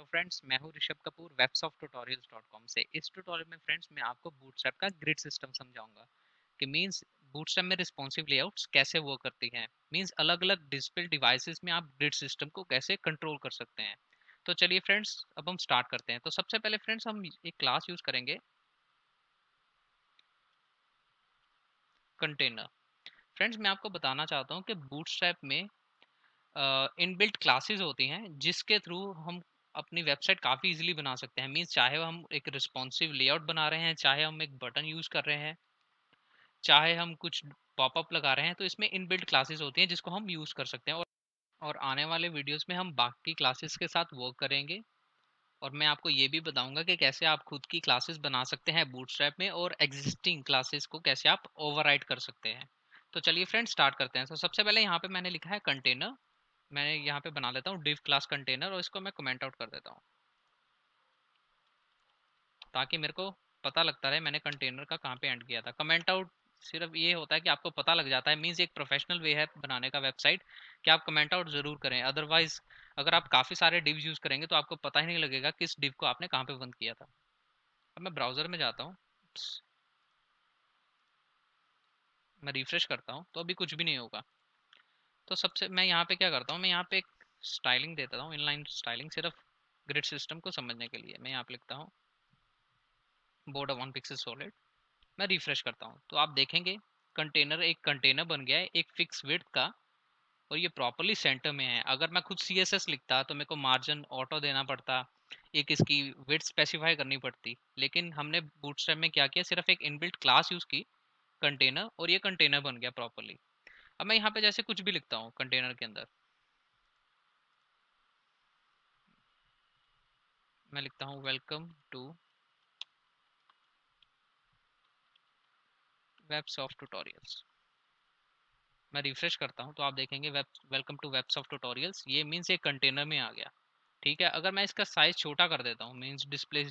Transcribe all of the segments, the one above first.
Hello friends, मैं हूं Rishabh Kapoor websofttutorials.com से। इस ट्यूटोरियल में फ्रेंड्स मैं आपको बूटस्ट्रैप का ग्रिड सिस्टम समझाऊंगा कि मींस बूटस्ट्रैप में रिस्पॉन्सिव लेआउट्स कैसे वर्क करती हैं। मींस अलग अलग डिजिटल डिवाइसेस में आप ग्रिड सिस्टम को कैसे कंट्रोल कर सकते हैं। तो चलिए फ्रेंड्स, अब हम स्टार्ट करते हैं। तो सबसे पहले फ्रेंड्स हम एक क्लास यूज करेंगे, कंटेनर। फ्रेंड्स मैं आपको बताना चाहता हूँ कि बूटस्ट्रैप में इनबिल्ट क्लासेस होती हैं जिसके थ्रू हम अपनी वेबसाइट काफ़ी इजीली बना सकते हैं। मींस चाहे हम एक रिस्पॉन्सिव लेआउट बना रहे हैं, चाहे हम एक बटन यूज़ कर रहे हैं, चाहे हम कुछ पॉपअप लगा रहे हैं, तो इसमें इनबिल्ट क्लासेस होती हैं जिसको हम यूज़ कर सकते हैं। और आने वाले वीडियोस में हम बाकी क्लासेस के साथ वर्क करेंगे और मैं आपको ये भी बताऊंगा कि कैसे आप खुद की क्लासेस बना सकते हैं बूटस्ट्रैप में और एग्जिस्टिंग क्लासेस को कैसे आप ओवरराइड कर सकते हैं। तो चलिए फ्रेंड्स स्टार्ट करते हैं। तो सबसे पहले यहाँ पे मैंने लिखा है कंटेनर। मैं यहाँ पे बना लेता हूँ डिव क्लास कंटेनर और इसको मैं कमेंट आउट कर देता हूँ ताकि मेरे को पता लगता रहे मैंने कंटेनर का कहाँ पे एंड किया था। कमेंट आउट सिर्फ ये होता है कि आपको पता लग जाता है। मीन्स एक प्रोफेशनल वे है बनाने का वेबसाइट कि आप कमेंट आउट जरूर करें। अदरवाइज अगर आप काफ़ी सारे डिव्स यूज़ करेंगे तो आपको पता ही नहीं लगेगा किस डिव को आपने कहाँ पे बंद किया था। अब मैं ब्राउज़र में जाता हूँ, मैं रिफ्रेश करता हूँ तो अभी कुछ भी नहीं होगा। तो सबसे मैं यहाँ पे क्या करता हूँ, मैं यहाँ पे एक स्टाइलिंग देता हूँ, इनलाइन स्टाइलिंग, सिर्फ ग्रिड सिस्टम को समझने के लिए। मैं यहाँ पे लिखता हूँ बॉर्डर 1 पिक्सल सॉलिड। मैं रिफ्रेश करता हूँ तो आप देखेंगे कंटेनर एक कंटेनर बन गया है एक फिक्स विड्थ का और ये प्रॉपरली सेंटर में है। अगर मैं खुद CSS लिखता तो मेरे को मार्जिन ऑटो देना पड़ता, एक इसकी विड्थ स्पेसिफाई करनी पड़ती। लेकिन हमने बूटस्ट्रैप में क्या किया, सिर्फ एक इनबिल्ट क्लास यूज़ की कंटेनर और ये कंटेनर बन गया प्रॉपरली। अब मैं यहाँ पे जैसे कुछ भी लिखता हूँ कंटेनर के अंदर, मैं लिखता हूँ वेलकम टू वेबसॉफ्ट ट्यूटोरियल्स। मैं रिफ्रेश करता हूँ तो आप देखेंगे वेलकम टू वेबसॉफ्ट ट्यूटोरियल्स, ये मीन्स एक कंटेनर में आ गया। ठीक है, अगर मैं इसका साइज छोटा कर देता हूँ, मीन्स डिस्प्ले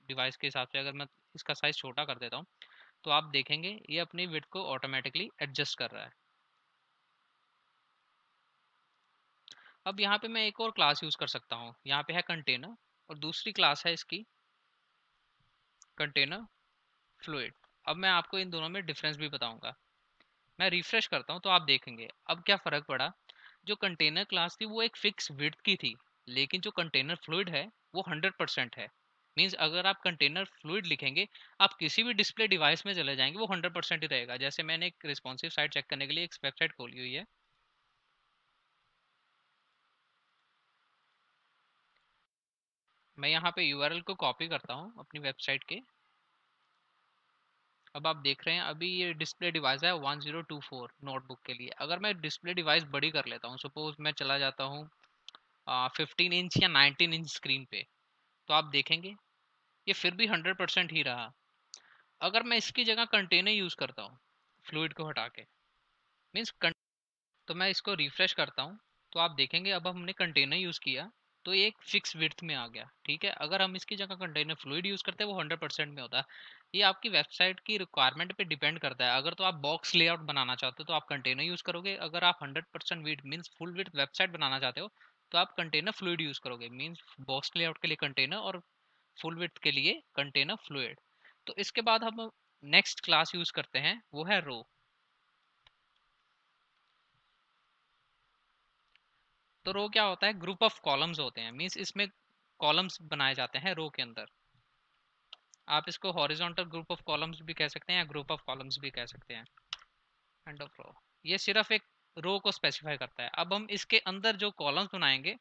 डिवाइस के हिसाब से अगर मैं इसका साइज छोटा कर देता हूँ तो आप देखेंगे ये अपनी विड्थ को ऑटोमेटिकली एडजस्ट कर रहा है। अब यहाँ पे मैं एक और क्लास यूज़ कर सकता हूँ, यहाँ पे है कंटेनर और दूसरी क्लास है इसकी कंटेनर फ्लूइड। अब मैं आपको इन दोनों में डिफरेंस भी बताऊंगा। मैं रिफ्रेश करता हूँ तो आप देखेंगे अब क्या फ़र्क पड़ा। जो कंटेनर क्लास थी वो एक फिक्स विड्थ की थी, लेकिन जो कंटेनर फ्लूइड है वो 100% है। मीन्स अगर आप कंटेनर फ्लूइड लिखेंगे, आप किसी भी डिस्प्ले डिवाइस में चले जाएंगे वो 100% ही रहेगा। जैसे मैंने एक रिस्पॉन्सिव साइट चेक करने के लिए एक वेबसाइट खोली हुई है, मैं यहाँ पे URL को कॉपी करता हूँ अपनी वेबसाइट के। अब आप देख रहे हैं अभी ये डिस्प्ले डिवाइस है 1024 नोटबुक के लिए। अगर मैं डिस्प्ले डिवाइस बड़ी कर लेता हूँ, सपोज मैं चला जाता हूँ 15 इंच या 19 इंच स्क्रीन पे, तो आप देखेंगे ये फिर भी 100% ही रहा। अगर मैं इसकी जगह कंटेनर यूज़ करता हूँ फ्लूइड को हटा के, मीन्स तो मैं इसको रिफ्रेश करता हूँ तो आप देखेंगे अब हमने कंटेनर यूज़ किया तो ये एक फिक्स विड्थ में आ गया। ठीक है, अगर हम इसकी जगह कंटेनर फ्लूइड यूज़ करते हैं वो 100% में होता है। ये आपकी वेबसाइट की रिक्वायरमेंट पे डिपेंड करता है। अगर तो आप बॉक्स लेआउट बनाना चाहते हो तो आप कंटेनर यूज़ करोगे, अगर आप 100% width means full width website बनाना चाहते हो तो आप कंटेनर फ्लूइड यूज़ करोगे। मीन्स बॉक्स लेआउट के लिए कंटेनर और फुल विड्थ के लिए कंटेनर फ्लूइड। तो इसके बाद हम नेक्स्ट क्लास यूज़ करते हैं, वो है रो। तो रो क्या होता है, ग्रुप ऑफ कॉलम्स होते हैं। मींस इसमें कॉलम्स बनाए जाते हैं रो के अंदर। आप इसको हॉरिजॉन्टल ग्रुप ऑफ कॉलम्स भी कह सकते हैं या ग्रुप ऑफ कॉलम्स भी कह सकते हैं। एंड ऑफ रो, ये सिर्फ एक रो को स्पेसिफाई करता है। अब हम इसके अंदर जो कॉलम्स बनाएंगे,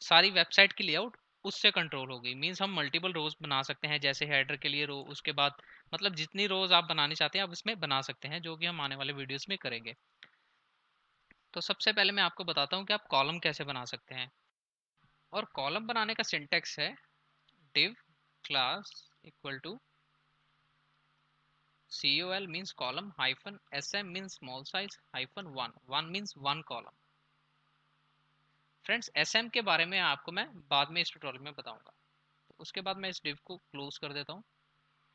सारी वेबसाइट की लेआउट उससे कंट्रोल होगी। मींस हम मल्टीपल रोज बना सकते हैं, जैसे हेडर के लिए रो, उसके बाद मतलब जितनी रोज आप बनानी चाहते हैं आप इसमें बना सकते हैं, जो कि हम आने वाले वीडियोस में करेंगे। तो सबसे पहले मैं आपको बताता हूँ कि आप कॉलम कैसे बना सकते हैं। और कॉलम बनाने का सिंटेक्स है div class equal to col means column hyphen sm means small size hyphen 1 means one column। Friends sm के बारे में आपको मैं बाद में इस ट्यूटोरियल में बताऊंगा। तो उसके बाद मैं इस div को क्लोज कर देता हूँ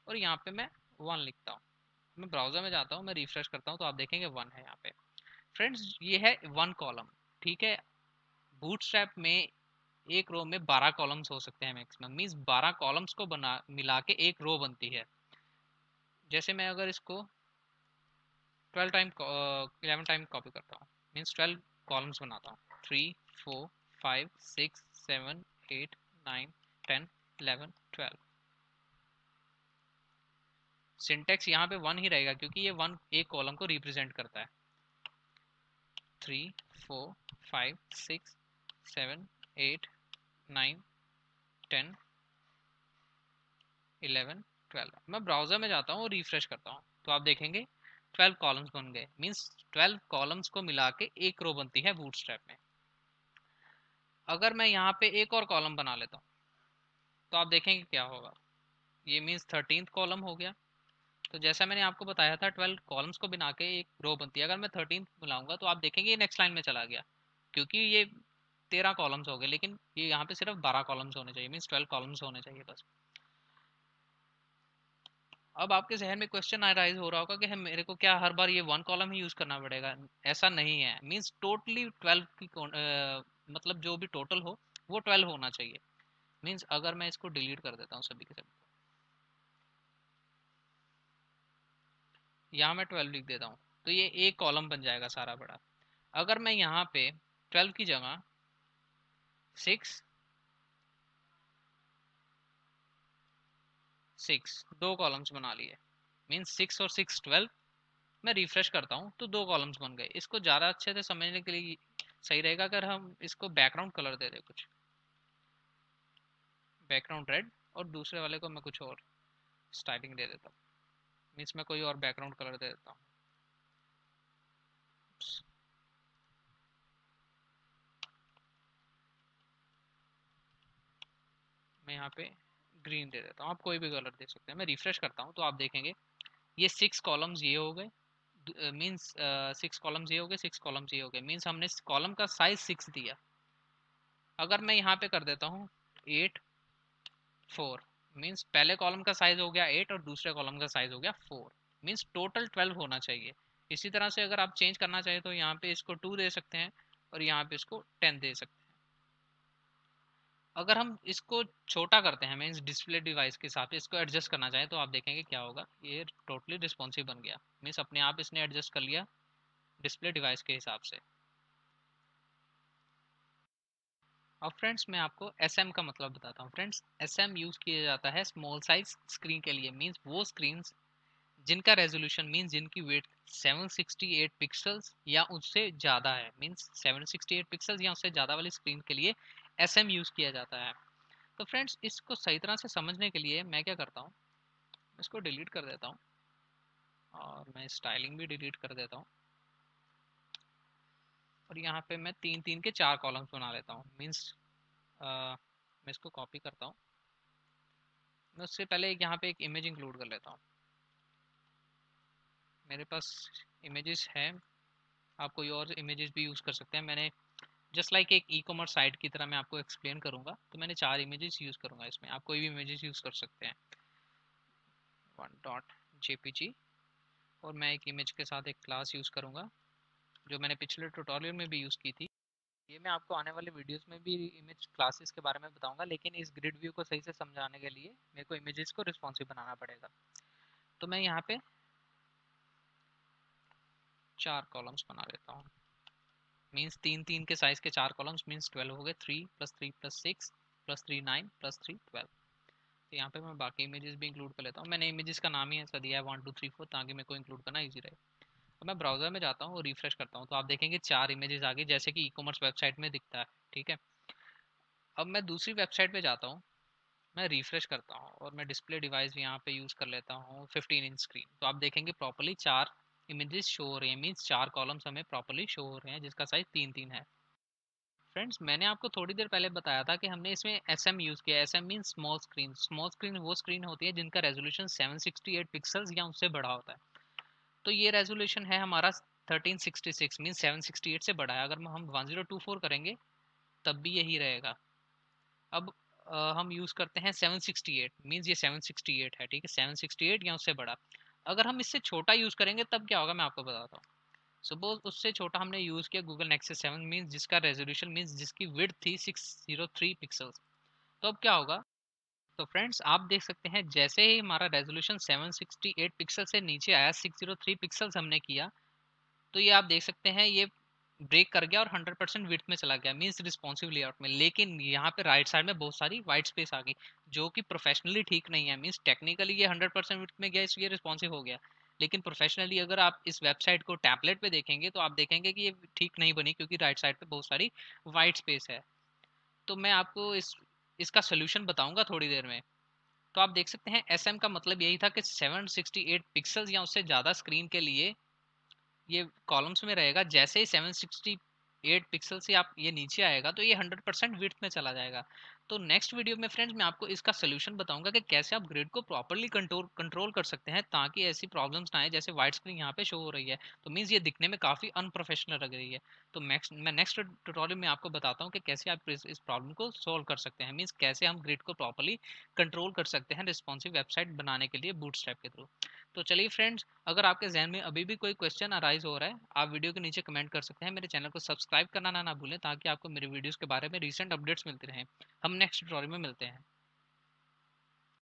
और यहाँ पे मैं 1 लिखता हूँ। मैं ब्राउजर में जाता हूँ, मैं रिफ्रेश करता हूँ तो आप देखेंगे 1 है यहाँ पे। फ्रेंड्स ये है 1 कॉलम। ठीक है, बूटस्ट्रैप में एक रो में 12 कॉलम्स हो सकते हैं मैक्सिमम, मीन्स 12 कॉलम्स को बना मिला के एक रो बनती है। जैसे मैं अगर इसको 12 टाइम 11 टाइम कॉपी करता हूँ, मीन्स 12 कॉलम्स बनाता हूँ, 3 4 5 6 7 8 9 10 11 12। सिंटेक्स यहाँ पे 1 ही रहेगा क्योंकि ये 1 एक कॉलम को रिप्रेजेंट करता है। 3 4 5 6 7 8 9 10 11 12। मैं ब्राउजर में जाता हूँ और रिफ्रेश करता हूँ तो आप देखेंगे 12 कॉलम्स बन गए, मीन्स 12 कॉलम्स को मिला के एक रो बनती है बूटस्ट्रैप में। अगर मैं यहाँ पे एक और कॉलम बना लेता हूँ तो आप देखेंगे क्या होगा, ये मीन्स 13th कॉलम हो गया। तो जैसा मैंने आपको बताया था 12 कॉलम्स को बना के एक रो बनती है, अगर मैं 13th मिलाऊंगा तो आप देखेंगे ये नेक्स्ट लाइन में चला गया, क्योंकि ये 13 कॉलम्स हो गए, लेकिन ये यहाँ पे सिर्फ 12 कॉलम्स होने चाहिए, मीन्स 12 कॉलम्स होने चाहिए बस। अब आपके जहन में क्वेश्चन राइज हो रहा होगा कि हम मेरे को क्या हर बार ये 1 कॉलम ही यूज करना पड़ेगा? ऐसा नहीं है, मीन्स टोटली 12 की मतलब जो भी टोटल हो वो 12 होना चाहिए। मीन्स अगर मैं इसको डिलीट कर देता हूँ सभी के सभी, यहाँ मैं 12 लिख देता हूँ तो ये एक कॉलम बन जाएगा सारा बड़ा। अगर मैं यहाँ पे 12 की जगह 6 6 दो कॉलम्स बना लिए, मीन्स 6 और 6 12। मैं रिफ्रेश करता हूँ तो दो कॉलम्स बन गए। इसको ज़्यादा अच्छे से समझने के लिए सही रहेगा अगर हम इसको बैकग्राउंड कलर दे दें, कुछ बैकग्राउंड रेड, और दूसरे वाले को मैं कुछ और स्टाइलिंग दे देता हूँ, मीन्स मैं कोई और बैकग्राउंड कलर दे देता हूँ। मैं यहाँ पे ग्रीन दे देता हूँ, आप कोई भी कलर दे सकते हैं। मैं रिफ्रेश करता हूँ तो आप देखेंगे ये 6 कॉलम्स ये हो गए, मीन्स 6 कॉलम्स ये हो गए, 6 कॉलम्स ये हो गए, मीन्स हमने कॉलम का साइज 6 दिया। अगर मैं यहाँ पे कर देता हूँ 8 4, मीन्स पहले कॉलम का साइज हो गया 8 और दूसरे कॉलम का साइज हो गया 4, मीन्स टोटल 12 होना चाहिए। इसी तरह से अगर आप चेंज करना चाहें तो यहाँ पे इसको 2 दे सकते हैं और यहाँ पे इसको 10 दे सकते हैं। अगर हम इसको छोटा करते हैं, मीन्स डिस्प्ले डिवाइस के हिसाब से इसको एडजस्ट करना चाहें तो आप देखेंगे क्या होगा, ये टोटली रिस्पॉन्सिव बन गया, मीन्स अपने आप इसने एडजस्ट कर लिया डिस्प्ले डिवाइस के हिसाब से। अब फ्रेंड्स मैं आपको एस एम का मतलब बताता हूँ। फ्रेंड्स एस एम यूज़ किया जाता है स्मॉल साइज स्क्रीन के लिए, मीन्स वो स्क्रीन जिनका रेजोल्यूशन मीन्स जिनकी वेट 768 पिक्सल्स या उससे ज़्यादा है, मीन्स 768 पिक्सल्स या उससे ज़्यादा वाली स्क्रीन के लिए एस एम यूज़ किया जाता है। तो फ्रेंड्स इसको सही तरह से समझने के लिए मैं क्या करता हूँ, इसको डिलीट कर देता हूँ और मैं स्टाइलिंग भी डिलीट कर देता हूँ, और यहाँ पे मैं 3 3 के 4 कॉलम्स बना लेता हूँ। मीन्स मैं इसको कॉपी करता हूँ, मैं उससे पहले यहाँ पे एक इमेज इंक्लूड कर लेता हूँ। मेरे पास इमेजेस हैं, आप कोई और इमेजेस भी यूज़ कर सकते हैं। मैंने जस्ट लाइक एक ई कॉमर्स साइट की तरह मैं आपको एक्सप्लेन करूँगा, तो मैंने 4 इमेजेस यूज़ करूँगा इसमें, आप कोई भी इमेजेस यूज़ कर सकते हैं। 1.jpg, और मैं एक इमेज के साथ एक क्लास यूज़ करूँगा जो मैंने पिछले ट्यूटोरियल में भी यूज़ की थी। ये मैं आपको आने वाले वीडियोस में भी इमेज क्लासेस के बारे में बताऊंगा, लेकिन इस ग्रिड व्यू को सही से समझाने के लिए मेरे को इमेजेस को रिस्पॉन्सिव बनाना पड़ेगा। तो मैं यहाँ पे 4 कॉलम्स बना लेता हूँ, मीन्स 3 3 के साइज के 4 कॉलम्स, मीन्स 12 हो गए, 3 + 3 + 6 + 3 9 + 3 12। तो यहाँ पे मैं बाकी इमेजेस भी इंक्लूड कर लेता हूँ। मैंने इमेजेस का नाम ही ऐसा दिया है 1 2 3 4, ताकि मेरे को इंक्लूड करना ईजी रहे। तो मैं ब्राउजर में जाता हूँ और रिफ्रेश करता हूँ तो आप देखेंगे 4 इमेजेस आ गई, जैसे कि ई कॉमर्स वेबसाइट में दिखता है। ठीक है, अब मैं दूसरी वेबसाइट पे जाता हूँ, मैं रिफ्रेश करता हूँ और मैं डिस्प्ले डिवाइस यहाँ पे यूज़ कर लेता हूँ 15 इंच स्क्रीन, तो आप देखेंगे प्रॉपर्ली 4 इमेजेस शो हो रहे हैं, मीन्स 4 कॉलम्स हमें प्रॉपर्ली शो हो रहे हैं जिसका साइज 3 3 है। फ्रेंड्स मैंने आपको थोड़ी देर पहले बताया था कि हमने इसमें एस एम यूज़ किया। S M mean small screen. Small screen वो स्क्रीन होती है जिनका रेजोल्यूशन 768 पिक्सल्स या उससे बड़ा होता है। तो ये रेजोल्यूशन है हमारा 1366, मीन 768 से बड़ा है। अगर हम 1024 करेंगे तब भी यही रहेगा। अब हम यूज़ करते हैं 768, मीन्स ये 768 है, ठीक है, 768 या उससे बड़ा। अगर हम इससे छोटा यूज़ करेंगे तब क्या होगा मैं आपको बताता हूँ। सपोज उससे छोटा हमने यूज किया गूगल नेक्सस 7 मींस जिसका रेजोल्यूशन मींस जिसकी विड्थ थी 603 पिक्सल्स। तो अब क्या होगा? तो फ्रेंड्स आप देख सकते हैं जैसे ही हमारा रेजोल्यूशन 768 पिक्सल से नीचे आया, 603 पिक्सल्स हमने किया, तो ये आप देख सकते हैं ये ब्रेक कर गया और 100% विड्थ में चला गया, मींस रिस्पॉन्सिव लेआउट में। लेकिन यहाँ पे राइट साइड में बहुत सारी वाइट स्पेस आ गई, जो कि प्रोफेशनली ठीक नहीं है। मींस टेक्निकली ये 100% विड्थ में गया इसलिए रिस्पॉन्सिव हो गया, लेकिन प्रोफेशनली अगर आप इस वेबसाइट को टैबलेट पे देखेंगे तो आप देखेंगे कि ये ठीक नहीं बनी, क्योंकि राइट साइड पे बहुत सारी वाइट स्पेस है। तो मैं आपको इसका सोल्यूशन बताऊंगा थोड़ी देर में। तो आप देख सकते हैं एसएम का मतलब यही था कि 768 पिक्सल्स या उससे ज़्यादा स्क्रीन के लिए ये कॉलम्स में रहेगा। जैसे ही 768 पिक्सल से आप ये नीचे आएगा तो ये 100% विड्थ में चला जाएगा। तो नेक्स्ट वीडियो में फ्रेंड्स मैं आपको इसका सोल्यूशन बताऊंगा कि कैसे आप ग्रिड को प्रॉपरली कंट्रोल कर सकते हैं ताकि ऐसी प्रॉब्लम्स ना आए जैसे वाइट स्क्रीन यहाँ पे शो हो रही है। तो मीन्स ये दिखने में काफ़ी अनप्रोफेशनल लग रही है। तो मैं नेक्स्ट ट्यूटोरियल में आपको बताता हूँ कि कैसे आप इस प्रॉब्लम को सॉल्व कर सकते हैं, मीन्स कैसे हम ग्रिड को प्रॉपरली कंट्रोल कर सकते हैं रिस्पॉन्सिव वेबसाइट बनाने के लिए बूटस्ट्रैप के थ्रू। तो चलिए फ्रेंड्स, अगर आपके जहन में अभी भी कोई क्वेश्चन अराइज हो रहा है, आप वीडियो के नीचे कमेंट कर सकते हैं। मेरे चैनल को सब्सक्राइब करना ना भूलें ताकि आपको मेरे वीडियोस के बारे में रीसेंट अपडेट्स मिलते रहें। हम नेक्स्ट ट्यूटोरियल में मिलते हैं।